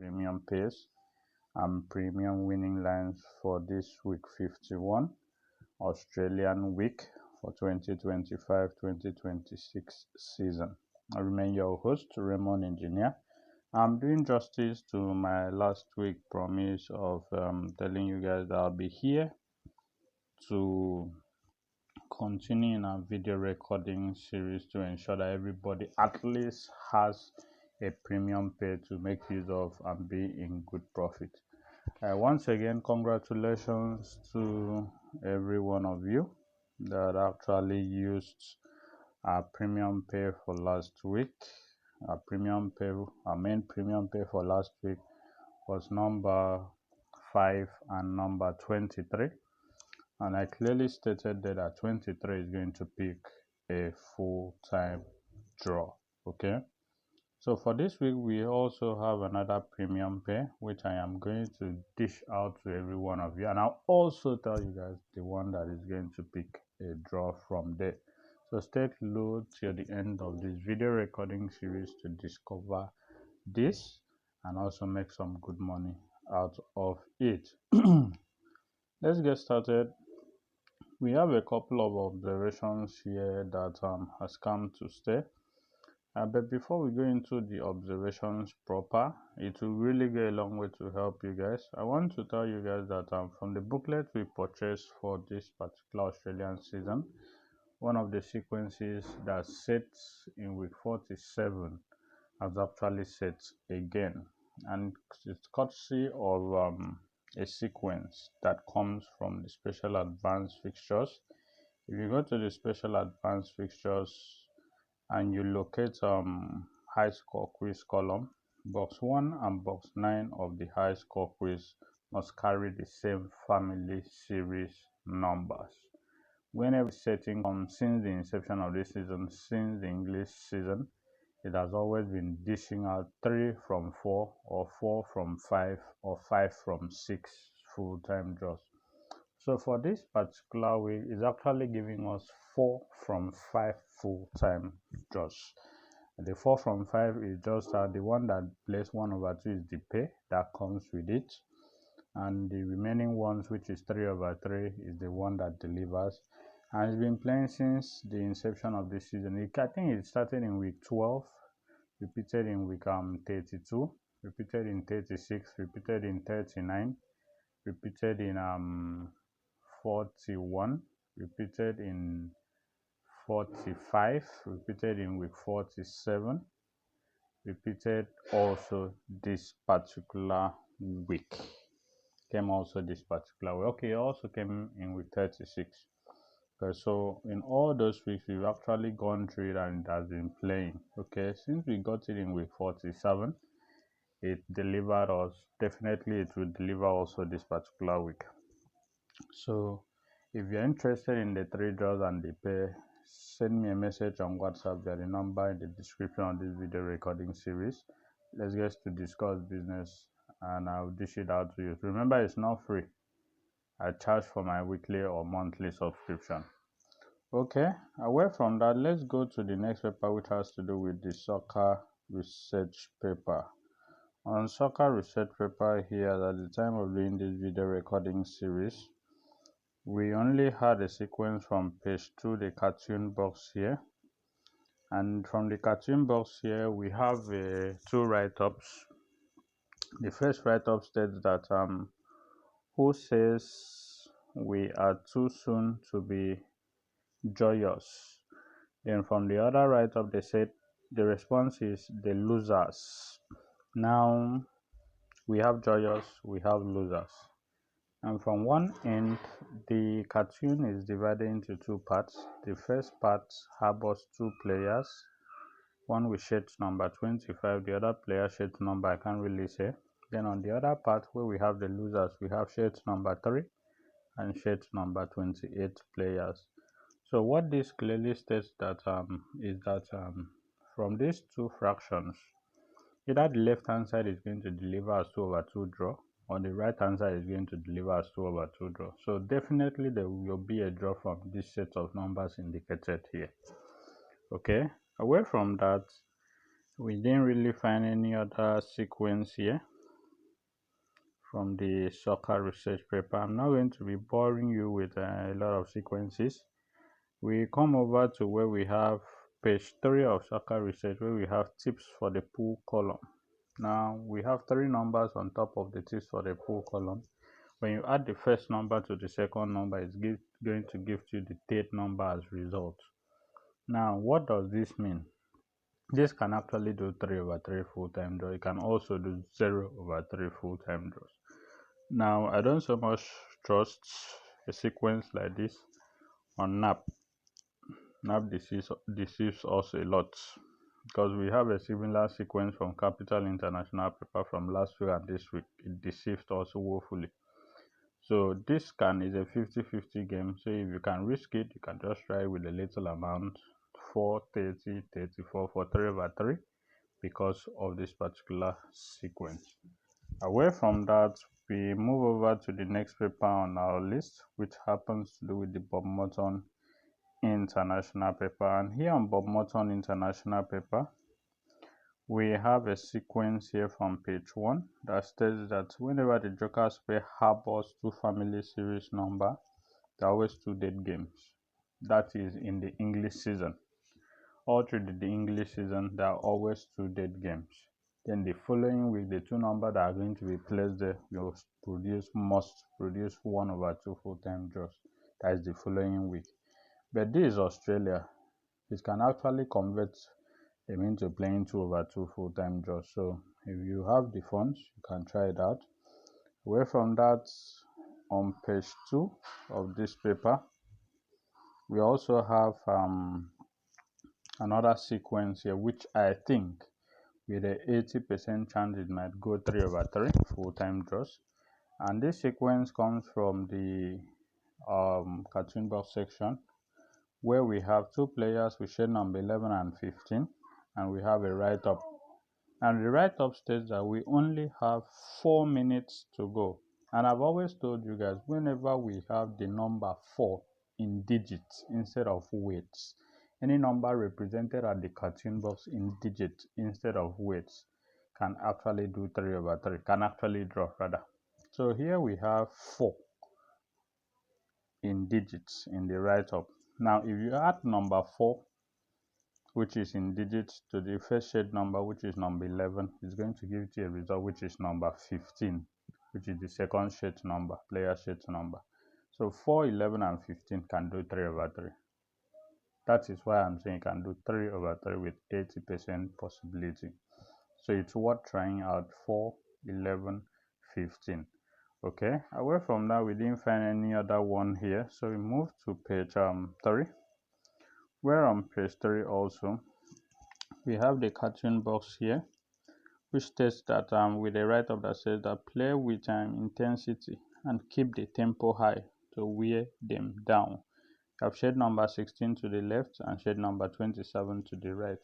premium pays and premium winning lines for this week 51 Australian week for 2025-2026 season. I remain your host, Raymond Engineer. I'm doing justice to my last week promise of telling you guys that I'll be here to continue in our video recording series to ensure that everybody at least has a premium pay to make use of and be in good profit. Once again, congratulations to every one of you that actually used our premium pay for last week. Our main premium pay for last week was number 5 and number 23. And I clearly stated that 23 is going to pick a full-time draw. Okay. So for this week, we also have another premium pay, which I am going to dish out to every one of you. And I'll also tell you guys the one that is going to pick a draw from there. So stay close till the end of this video recording series to discover this and also make some good money out of it. Let's get started. We have a couple of observations here that has come to stay. But before we go into the observations proper, it will really go a long way to help you guys. I want to tell you guys that from the booklet we purchased for this particular Australian season, one of the sequences that sets in week 47 has actually set again, and it's courtesy of a sequence that comes from the special advanced fixtures. If you go to the special advanced fixtures and you locate high score quiz column, box 1 and box 9 of the high score quiz must carry the same family series numbers. Whenever setting comes since the inception of this season, since the English season, it has always been dishing out 3 from 4 or 4 from 5 or 5 from 6 full-time draws. So for this particular week, it's actually giving us 4 from 5 full-time draws. The 4 from 5 is just the one that plays 1/2 is the pay that comes with it, and the remaining ones, which is 3/3, is the one that delivers. And it's been playing since the inception of this season. I think it started in week 12, repeated in week 32, repeated in 36, repeated in 39, repeated in 41, repeated in 45, repeated in week 47, repeated also this particular week. Came also this particular week. Okay, it also came in week 36. Okay, so in all those weeks, we've actually gone through it and it has been playing. Okay, since we got it in week 47, it delivered us. Definitely, it will deliver also this particular week. So if you're interested in the 3 draws and the pay, send me a message on WhatsApp via the number in the description of this video recording series. Let's get to discuss business and I'll dish it out to you. Remember, it's not free. I charge for my weekly or monthly subscription. Okay, away from that, let's go to the next paper, which has to do with the soccer research paper. On soccer research paper here, at the time of doing this video recording series, we only had a sequence from page 2, the cartoon box here. And from the cartoon box here, we have 2 write-ups. The first write-up states that who says we are too soon to be joyous? Then from the other write-up, they said the response is the losers. Now we have joyous, we have losers. And from one end, the cartoon is divided into 2 parts. The first part harbors 2 players, one with shirt number 25, the other player shirt number I can't really say. Then on the other part where we have the losers, we have shirt number 3 and shirt number 28 players. So what this clearly states that is that from these 2 fractions, either the left hand side is going to deliver as 2/2 draw, or the right hand side is going to deliver as 2/2 draw. So definitely there will be a draw from this set of numbers indicated here. Okay, away from that, we didn't really find any other sequence here. from the soccer research paper. I'm not going to be boring you with a lot of sequences. We come over to where we have page 3 of soccer research, where we have tips for the pool column. Now we have 3 numbers on top of the tips for the pool column. When you add the first number to the second number, it's going to give you the third number as result. Now what does this mean? This can actually do 3 over 3 full-time draws. It can also do 0 over 3 full-time draws. Now I don't so much trust a sequence like this on NAP. NAP deceives us a lot, because we have a similar sequence from Capital International paper from last week and this week. It deceived us woefully. So this is a 50-50 game. So if you can risk it, you can just try with a little amount, 4, 30, 34 for 3 over 3, because of this particular sequence. Away from that, we move over to the next paper on our list, which happens to do with the Bob Morton International paper. And here on Bob Morton International paper, we have a sequence here from page 1 that states that whenever the Joker's pair harbors 2 family series number, there are always 2 dead games. That is in the English season. All through the English season, there are always 2 dead games. Then the following week, the 2 numbers that are going to be placed there must produce 1 over 2 full-time draws. That is the following week. But this is Australia. It can actually convert into playing 2 over 2 full-time draws. So if you have the funds, you can try it out. Away from that, on page 2 of this paper, we also have another sequence here, which I think with a 80% chance it might go 3 over 3 full-time draws. And this sequence comes from the cartoon box section, where we have 2 players with shade number 11 and 15, and we have a write-up. And the write-up states that we only have 4 minutes to go. And I've always told you guys, whenever we have the number 4 in digits instead of weights, any number represented at the cartoon box in digits instead of weights can actually do 3 over 3, can actually draw rather. So here we have 4 in digits in the write-up. Now if you add number 4, which is in digits, to the first shade number, which is number 11, it's going to give you a result which is number 15, which is the second shade number, player shade number. So 4, 11 and 15 can do 3 over 3. That is why I'm saying you can do 3 over 3 with 80% possibility. So it's worth trying out 4, 11, 15. Okay, away from that, we didn't find any other one here. So we move to page 3. Where on page 3 also, we have the cartoon box here, which states that with a write-up that says that play with intensity and keep the tempo high to wear them down. You have shade number 16 to the left and shade number 27 to the right.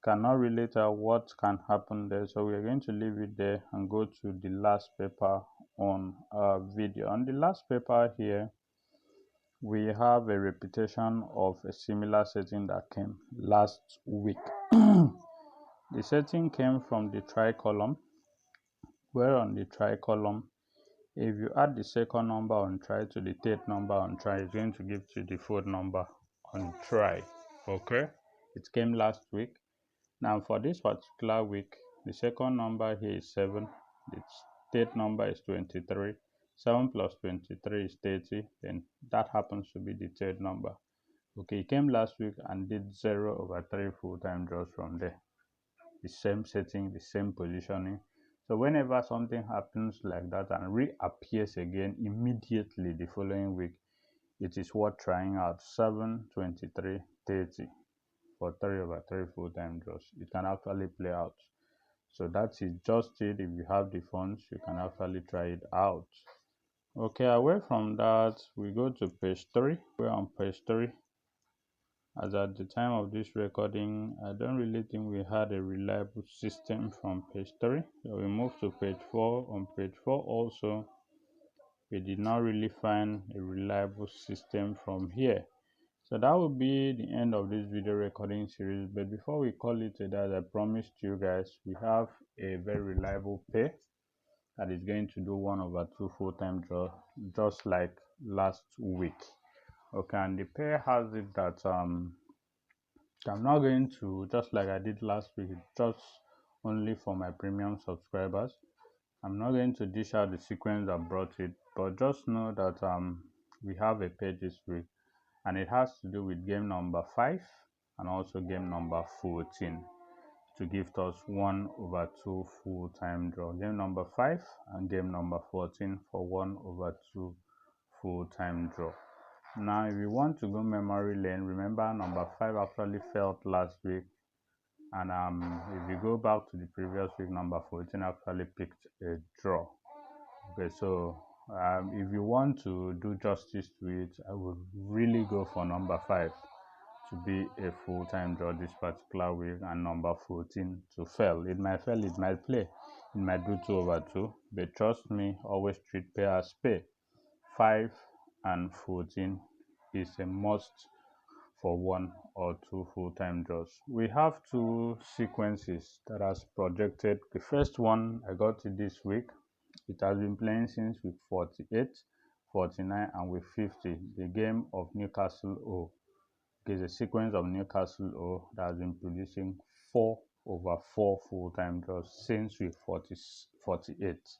Cannot relate what can happen there, so we are going to leave it there and go to the last paper on our video. On the last paper here, we have a repetition of a similar setting that came last week. The setting came from the tri-column, where on the tri-column, if you add the second number on try to the third number on try, it's going to give you the fourth number on try. Okay, it came last week. Now for this particular week, the second number here is 7, the third number is 23, 7 plus 23 is 30, then that happens to be the third number. Okay, it came last week and did 0 over 3 full-time draws from there. The same setting, the same positioning. So whenever something happens like that and reappears again immediately the following week, it is worth trying out 7, 23, 30 for 3 over 3 full-time draws. It can actually play out. So that is just it. If you have the funds, you can actually try it out. Okay, away from that, we go to page 3. We're on page 3. As at the time of this recording, I don't really think we had a reliable system from page 3. So we move to page 4. On page 4 also, we did not really find a reliable system from here. So that will be the end of this video recording series. But before we call it a day, as I promised you guys, we have a very reliable pair that is is going to do 1/2 full-time draw, just like last week. Okay, and the pair has it that I'm not going to, just like I did last week, just only for my premium subscribers. I'm not going to dish out the sequence that brought it, but just know that we have a page this week, and it has to do with game number 5 and also game number 14 to give us 1/2 full-time draw. Game number 5 and game number 14 for 1/2 full-time draw. Now, if you want to go memory lane, remember number 5 actually failed last week, and if you go back to the previous week, number 14 actually picked a draw. Okay, so if you want to do justice to it, I would really go for number 5 to be a full-time draw this particular week, and number 14 to fail. It might fail, it might play, it might do 2/2, but trust me, always treat pay as pay. 5 and 14 is a must for 1 or 2 full-time draws. We have 2 sequences that has projected. The first one, I got it this week. It has been playing since week 48, 49, and week 50. The game of Newcastle O. There's a sequence of Newcastle O that has been producing 4/4 full-time draws since week 48.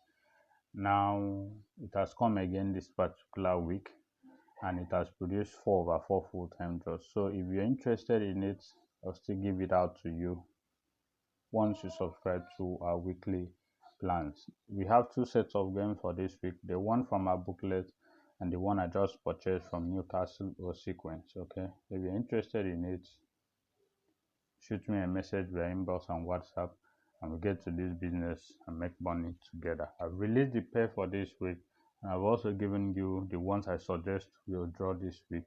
Now, it has come again this particular week, and it has produced 4/4 full-time draws. So if you're interested in it, I'll still give it out to you once you subscribe to our weekly plans. We have 2 sets of games for this week, the one from our booklet and the one I just purchased from Newcastle or sequence. Okay, if you're interested in it, shoot me a message via inbox and WhatsApp, and we'll get to this business and make money together. I've released the pair for this week, and I've also given you the ones I suggest we'll draw this week.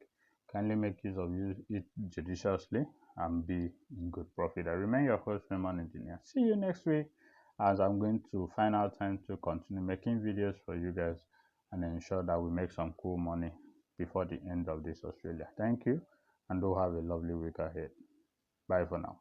Kindly make use of it judiciously and be in good profit. I remain your host, Raymond Engineer. See you next week, as I'm going to find out time to continue making videos for you guys and ensure that we make some cool money before the end of this Australia. Thank you, and do have a lovely week ahead. Bye for now.